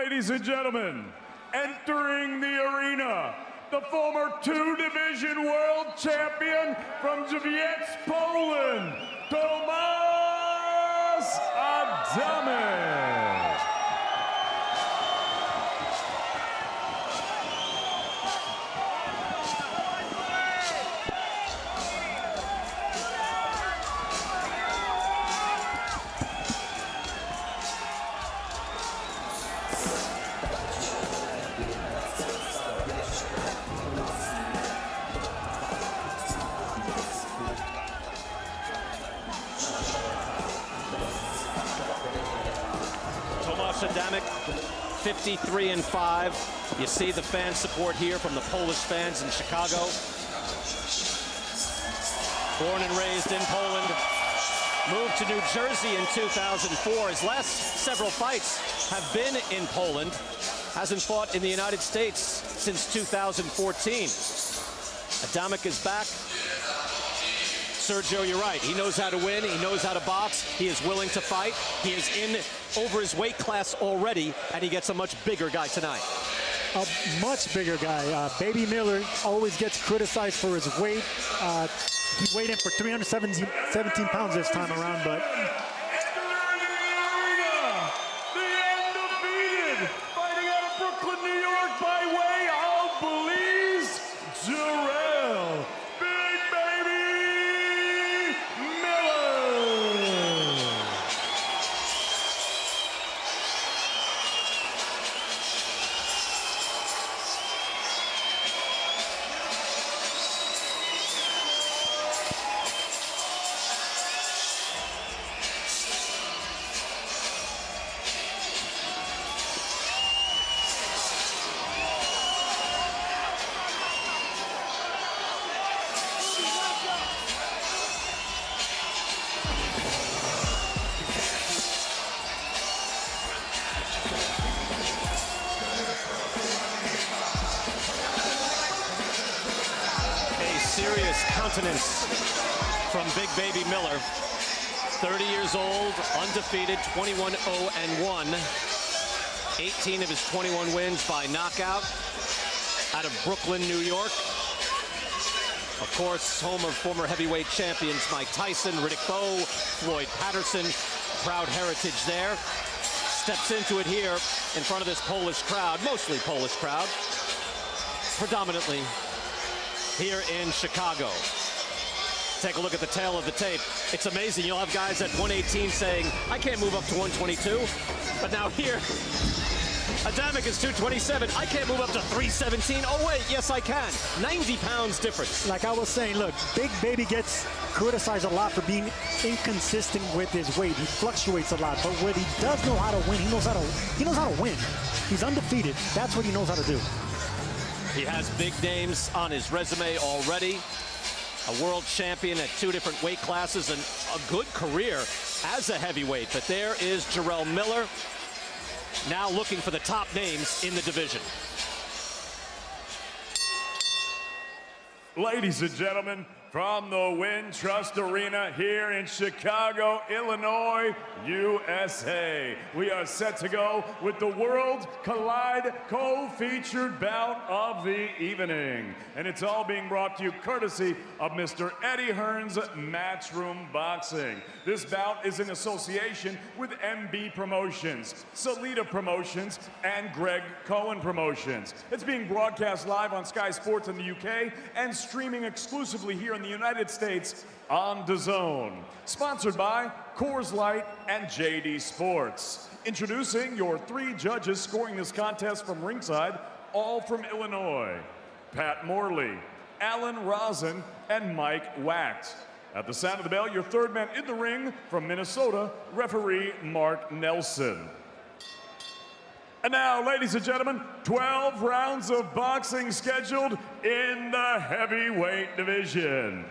Ladies and gentlemen, entering the arena, the former two-division world champion from Jarrell, Poland, Adamek. Adamek, 53-5. You see the fan support here from the Polish fans in Chicago. Born and raised in Poland, moved to New Jersey in 2004. His last several fights have been in Poland. Hasn't fought in the United States since 2014. Adamek is back. Sergio, you're right. He knows how to win. He knows how to box. He is willing to fight. He is in over his weight class already, and he gets a much bigger guy tonight. A much bigger guy. Baby Miller always gets criticized for his weight. He weighed in for 317 pounds this time around, but... The undefeated, fighting out of Brooklyn, New York, by way of Belize, Jarrell. Serious countenance from Big Baby Miller. 30 years old, undefeated, 21-0-1. 18 of his 21 wins by knockout out of Brooklyn, New York. Of course, home of former heavyweight champions Mike Tyson, Riddick Bowe, Floyd Patterson. Proud heritage there. Steps into it here in front of this Polish crowd, mostly Polish crowd, predominantly here in Chicago. Take a look at the tail of the tape. It's amazing. You'll have guys at 118 saying, I can't move up to 122. But now here, Adamek is 227. I can't move up to 317. Oh, wait, yes, I can. 90 pounds difference. Like I was saying, look, Big Baby gets criticized a lot for being inconsistent with his weight. He fluctuates a lot. But what he does know how to win, he knows how to win. He's undefeated. That's what he knows how to do. He has big names on his resume already. A world champion at 2 different weight classes and a good career as a heavyweight. But there is Jarrell Miller, now looking for the top names in the division. Ladies and gentlemen, from the Wintrust Arena here in Chicago, Illinois, USA, we are set to go with the World Collide co-featured bout of the evening. And it's all being brought to you courtesy of Mr. Eddie Hearn's Matchroom Boxing. This bout is in association with MB Promotions, Salida Promotions, and Greg Cohen Promotions. It's being broadcast live on Sky Sports in the UK and streaming exclusively here in the United States on DAZN. Sponsored by Coors Light and JD Sports. Introducing your 3 judges scoring this contest from ringside, all from Illinois: Pat Morley, Alan Rosen, and Mike Wacht. At the sound of the bell, your 3rd man in the ring from Minnesota, referee Mark Nelson. And now, ladies and gentlemen, 12 rounds of boxing scheduled in the heavyweight division.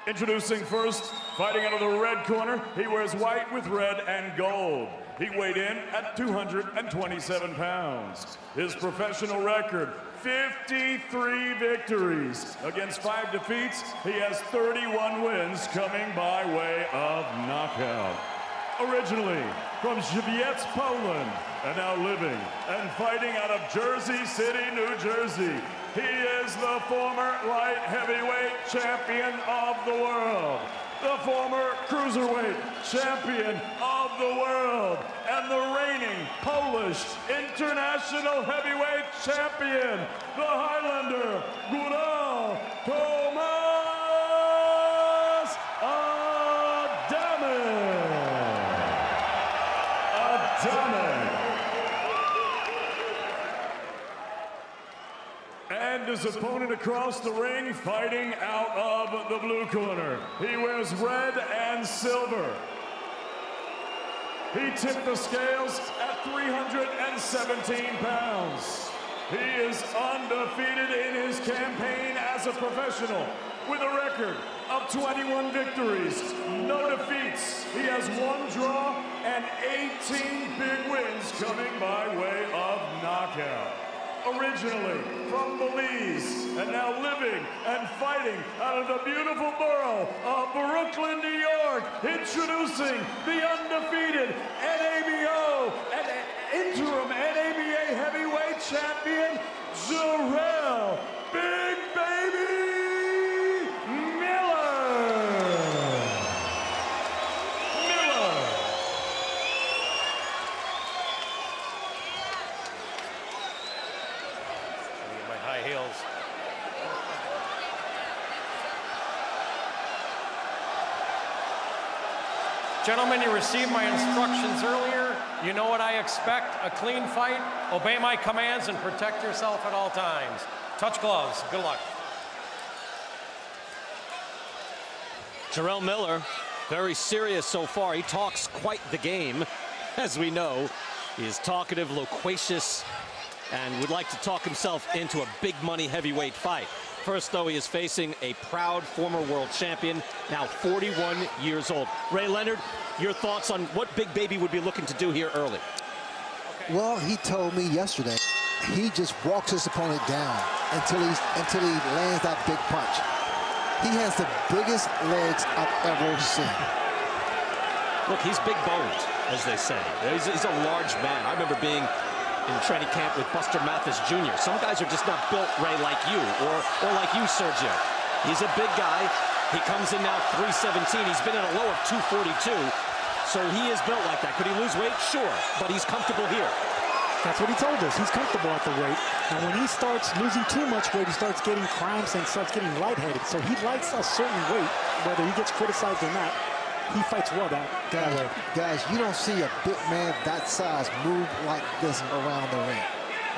Introducing first, fighting out of the red corner, he wears white with red and gold. He weighed in at 227 pounds. His professional record, 53 victories. Against 5 defeats, he has 31 wins coming by way of knockout. Originally from Żywiec, Poland, and now living and fighting out of Jersey City, New Jersey. He is the former light heavyweight champion of the world, the former cruiserweight champion of the world, and the reigning Polish international heavyweight champion, the Highlander, Jarrell Adamek. And his opponent across the ring, fighting out of the blue corner. He wears red and silver. He tipped the scales at 317 pounds. He is undefeated in his campaign as a professional with a record of 21 victories, no defeats. He has 1 draw and 18 big wins coming by way of knockout. Originally from Belize, and now living and fighting out of the beautiful borough of Brooklyn, New York, introducing the undefeated NABO and interim NABA heavyweight champion, Jarrell Big Baby Miller. My high heels. Gentlemen, you received my instructions earlier. You know what I expect, a clean fight. Obey my commands and protect yourself at all times. Touch gloves. Good luck. Jarrell Miller, very serious so far. He talks quite the game, as we know. He is talkative, loquacious, and would like to talk himself into a big money heavyweight fight. First, though, he is facing a proud former world champion, now 41 years old. Ray Leonard, your thoughts on what Big Baby would be looking to do here early? Well, he told me yesterday he just walks his opponent down until he lands that big punch. He has the biggest legs I've ever seen. Look, he's big boned, as they say. He's a large man. I remember being in training camp with Buster Mathis Jr. Some guys are just not built, Ray, like you, or like you, Sergio. He's a big guy. He comes in now 317. He's been at a low of 242, so he is built like that. Could he lose weight? Sure, but he's comfortable here. That's what he told us. He's comfortable at the weight. And when he starts losing too much weight, he starts getting cramps and starts getting lightheaded. So he likes a certain weight, whether he gets criticized or not. He fights well that way. Guys, you don't see a big man that size move like this around the ring.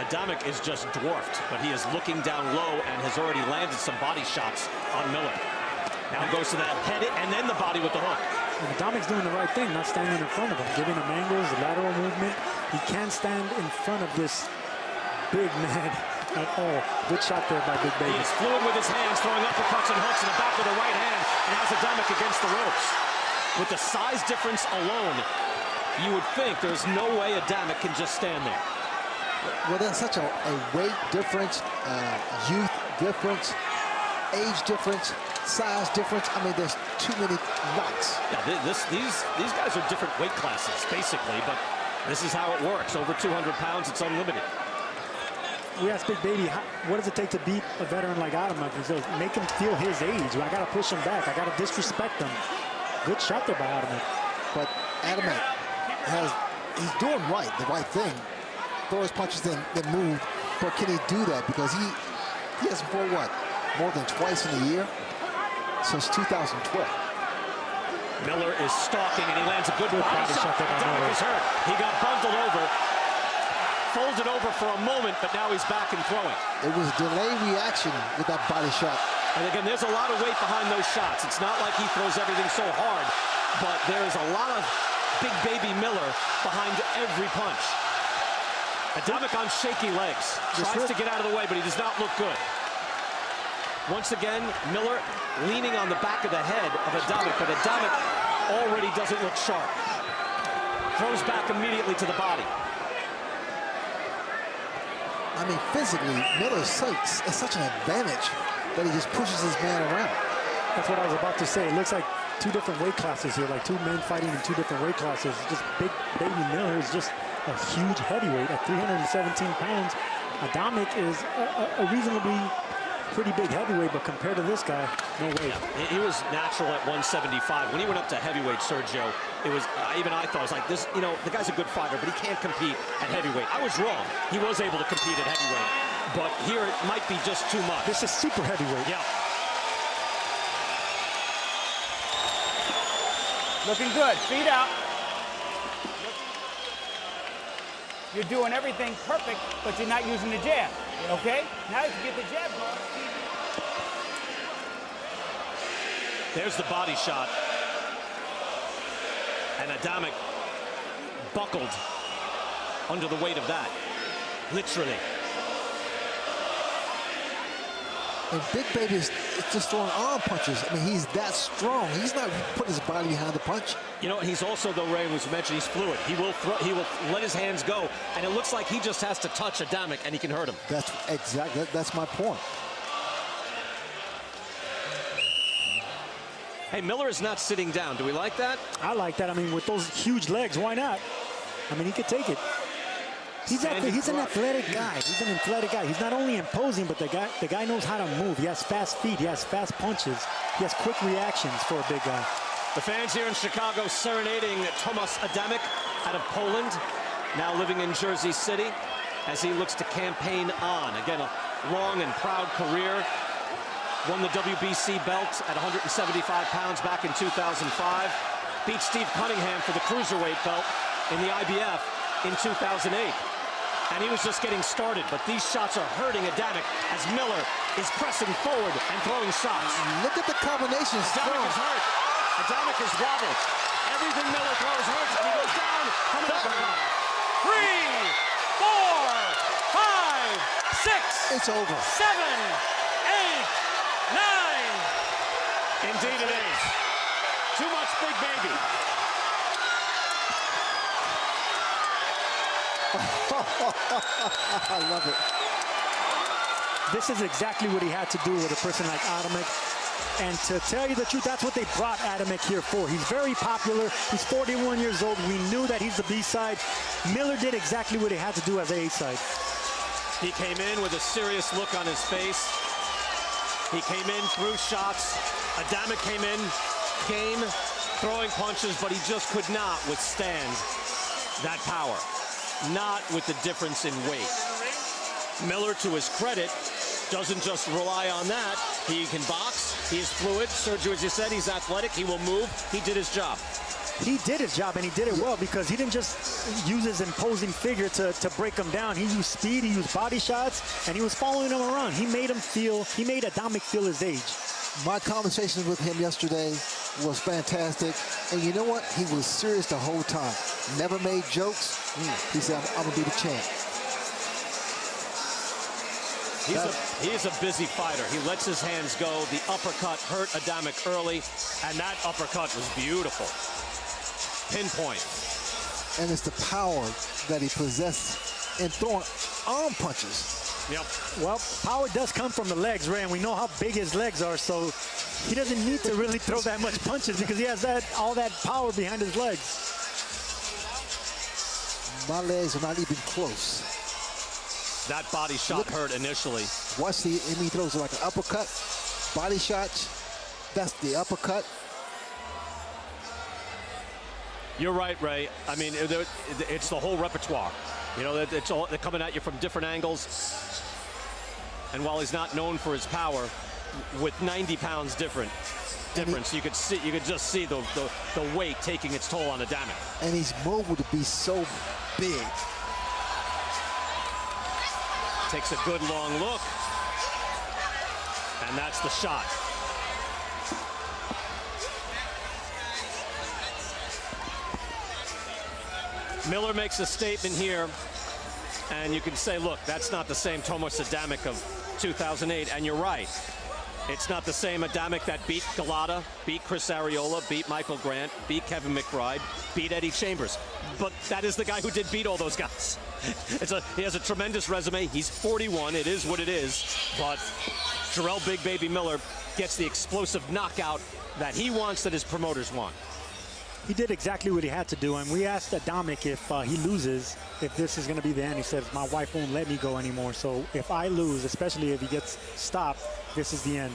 Adamek is just dwarfed, but he is looking down low and has already landed some body shots on Miller. Now goes to that head and then the body with the hook. And Adamek's doing the right thing, not standing in front of him, giving him angles, the lateral movement. He can't stand in front of this big man at all. Good shot there by Big Baby. He is fluid with his hands, throwing uppercuts and hooks in the back with the right hand, and has Adamek against the ropes. With the size difference alone, you would think there's no way Adamek can just stand there. Well, there's such a weight difference, youth difference, age difference, size difference. I mean, there's too many knots. Yeah, these guys are different weight classes, basically, but this is how it works. Over 200 pounds, it's unlimited. We asked Big Baby, what does it take to beat a veteran like Adamek? He says, make him feel his age. I got to push him back. I got to disrespect him. Good shot there by Adamek. But Adamek he's doing the right thing. Throw his punches, then move. But can he do that? Because he hasn't fought, what, more than twice in a year since 2012. Miller is stalking, and he lands a good body shot. Adamek is hurt. He got bundled over, folded over for a moment, but now he's back and throwing. It was a delayed reaction with that body shot. And again, there's a lot of weight behind those shots. It's not like he throws everything so hard, but there's a lot of Big Baby Miller behind every punch. Adamek on shaky legs. Tries to get out of the way, but he does not look good. Once again, Miller leaning on the back of the head of Adamek, but Adamek already doesn't look sharp. Throws back immediately to the body. I mean, physically, Miller is such an advantage that he just pushes his man around. That's what I was about to say. It looks like two different weight classes here, like two men fighting in two different weight classes. Just Big Baby Miller is just a huge heavyweight at 317 pounds. Adamek is a reasonably pretty big heavyweight, but compared to this guy, no way. Yeah, he was natural at 175. When he went up to heavyweight, Sergio, it was, even I thought, it was like this, you know, the guy's a good fighter, but he can't compete at heavyweight. I was wrong. He was able to compete at heavyweight, but here it might be just too much. This is super heavyweight. Yeah. Looking good, feet out. You're doing everything perfect, but you're not using the jab, okay? Now you can get the jab going. There's the body shot. And Adamek buckled under the weight of that, literally. And Big Baby is just throwing arm punches. I mean, he's that strong. He's not putting his body behind the punch. You know, he's also, though, Ray was mentioned, he's fluid. He will let his hands go, and it looks like he just has to touch Adamek, and he can hurt him. That's exactly, that's my point. Hey, Miller is not sitting down. Do we like that? I like that. I mean, with those huge legs, why not? I mean, he could take it. He's an athletic guy. He's an athletic guy. He's not only imposing, but the guy knows how to move. He has fast feet. He has fast punches. He has quick reactions for a big guy. The fans here in Chicago serenading Tomasz Adamek out of Poland, now living in Jersey City as he looks to campaign on. Again, a long and proud career. Won the WBC belt at 175 pounds back in 2005. Beat Steve Cunningham for the cruiserweight belt in the IBF in 2008. And he was just getting started, but these shots are hurting Adamek as Miller is pressing forward and throwing shots. Look at the combinations. Adamek is hurt. Adamek is wobbled. Everything Miller throws hurts, and he goes down. Coming up. 3, 4, 5, 6. It's over. 7, 8, 9. Indeed it is. Too much Big Baby. I love it. This is exactly what he had to do with a person like Adamek. And to tell you the truth, that's what they brought Adamek here for. He's very popular. He's 41 years old. We knew that he's the B-side. Miller did exactly what he had to do as the A-side. He came in with a serious look on his face. He came in, threw shots. Adamek came in, game, throwing punches, but he just could not withstand that power. Not with the difference in weight. Miller, to his credit, doesn't just rely on that. He can box. He's fluid. Sergio, as you said, he's athletic. He will move. He did his job. He did his job, and he did it well because he didn't just use his imposing figure to break him down. He used speed, he used body shots, and he was following him around. He made Adamek feel his age. My conversations with him yesterday was fantastic. And you know what? He was serious the whole time. Never made jokes. He said, I'm going to be the champ. He's a busy fighter. He lets his hands go. The uppercut hurt Adamek early, and that uppercut was beautiful. Pinpoint. And it's the power that he possesses in throwing arm punches. Yep. Well, power does come from the legs, Ray, and we know how big his legs are, so he doesn't need to really throw that much punches because he has all that power behind his legs. My legs are not even close. That body shot hurt initially. Watch he throws like an uppercut, body shots. That's the uppercut. You're right, Ray. I mean, it's the whole repertoire. You know, they're coming at you from different angles. And while he's not known for his power, with 90 pounds difference, you could just see the weight taking its toll on Adamek. And he's mobile to be so big. Takes a good long look. And that's the shot. Miller makes a statement here, and you can say, look, that's not the same Tomasz Adamek of 2008, and you're right. It's not the same Adamek that beat Galata, beat Chris Arreola, beat Michael Grant, beat Kevin McBride, beat Eddie Chambers. But that is the guy who did beat all those guys. He has a tremendous resume. He's 41. It is what it is. But Jarrell Big Baby Miller gets the explosive knockout that he wants, that his promoters want. He did exactly what he had to do, and we asked Adamek if he loses, if this is going to be the end. He says, my wife won't let me go anymore, so if I lose, especially if he gets stopped, this is the end.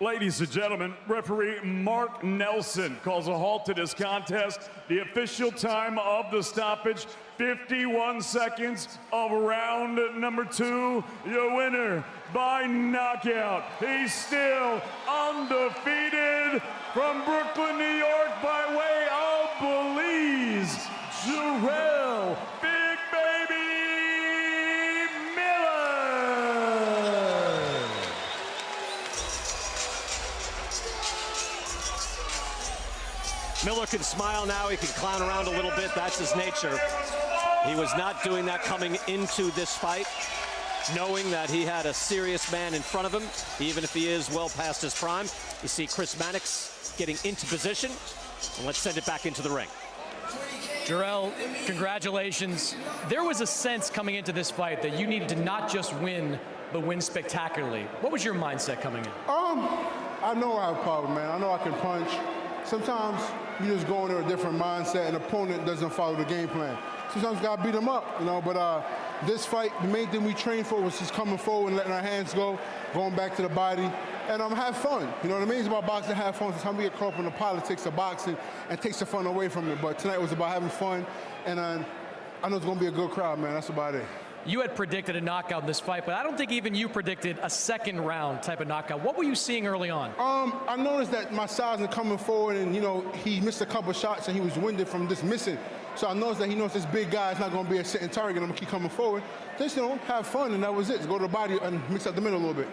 Ladies and gentlemen, referee Mark Nelson calls a halt to this contest. The official time of the stoppage, 51 seconds of round number 2. Your winner by knockout. He's still undefeated from Brooklyn, New York, by way of Belize, Jarrell Big Baby Miller. Miller can smile now. He can clown around a little bit. That's his nature. He was not doing that coming into this fight, knowing that he had a serious man in front of him, even if he is well past his prime. You see Chris Mannix getting into position, and let's send it back into the ring. Jarrell, congratulations. There was a sense coming into this fight that you needed to not just win, but win spectacularly. What was your mindset coming in? I know I have power, man. I know I can punch. Sometimes you just go into a different mindset, and opponent doesn't follow the game plan. Sometimes you gotta beat them up, you know, but this fight, the main thing we trained for was just coming forward and letting our hands go, going back to the body, and have fun. You know what I mean? It's about boxing, have fun. Sometimes we get caught up in the politics of boxing and takes the fun away from it. But tonight was about having fun, and I know it's gonna be a good crowd, man. That's about it. You had predicted a knockout in this fight, but I don't think even you predicted a second round type of knockout. What were you seeing early on? I noticed that my size is coming forward, and, you know, he missed a couple shots, and he was winded from just missing. So I noticed that he knows this big guy is not going to be a sitting target. I'm going to keep coming forward. Just, you know, have fun, and that was it. Just go to the body and mix up the middle a little bit.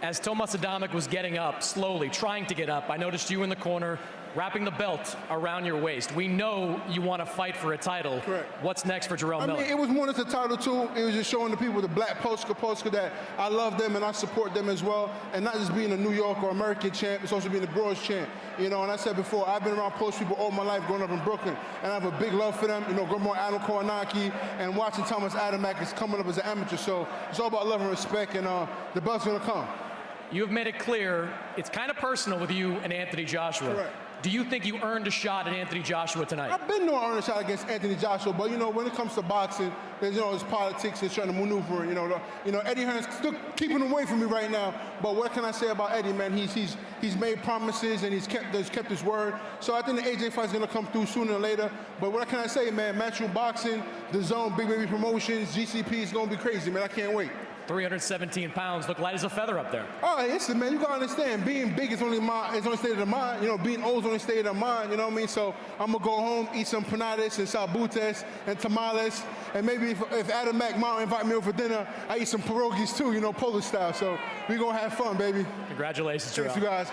As Tomas Adamek was getting up, slowly, trying to get up, I noticed you in the corner, wrapping the belt around your waist. We know you want to fight for a title. Correct. What's next for Jarrell Miller? I mean, it was more than a title, too. It was just showing the people, the black Polska that I love them and I support them as well. And not just being a New York or American champ, it's also being a Bronx champ. You know, and I said before, I've been around Polish people all my life growing up in Brooklyn. And I have a big love for them. You know, growing up Adam Kownacki and watching Thomas Adamek is coming up as an amateur. So it's all about love and respect, and the belt's going to come. You have made it clear it's kind of personal with you and Anthony Joshua. Correct. Do you think you earned a shot at Anthony Joshua tonight? I've been known to earn a shot against Anthony Joshua, but, you know, when it comes to boxing, there's, you know, there's politics and trying to maneuver. You know, Eddie Hearn's still keeping away from me right now. But what can I say about Eddie, man? He's made promises and he's kept his word. So I think the AJ fight's gonna come through sooner or later. But what can I say, man? Matchroom Boxing, The Zone, Big Baby Promotions, GCP is gonna be crazy, man. I can't wait. 317 pounds, look light as a feather up there. Oh, listen, man, you gotta understand, being big is only state of the mind. You know, being old is only state of the mind, you know what I mean? So I'm gonna go home, eat some panades and salbutes and tamales, and maybe if Adamek might invite me over for dinner, I eat some pierogies too, you know, Polish style. So we gonna have fun, baby. Congratulations, Jarrell. Thanks, you guys.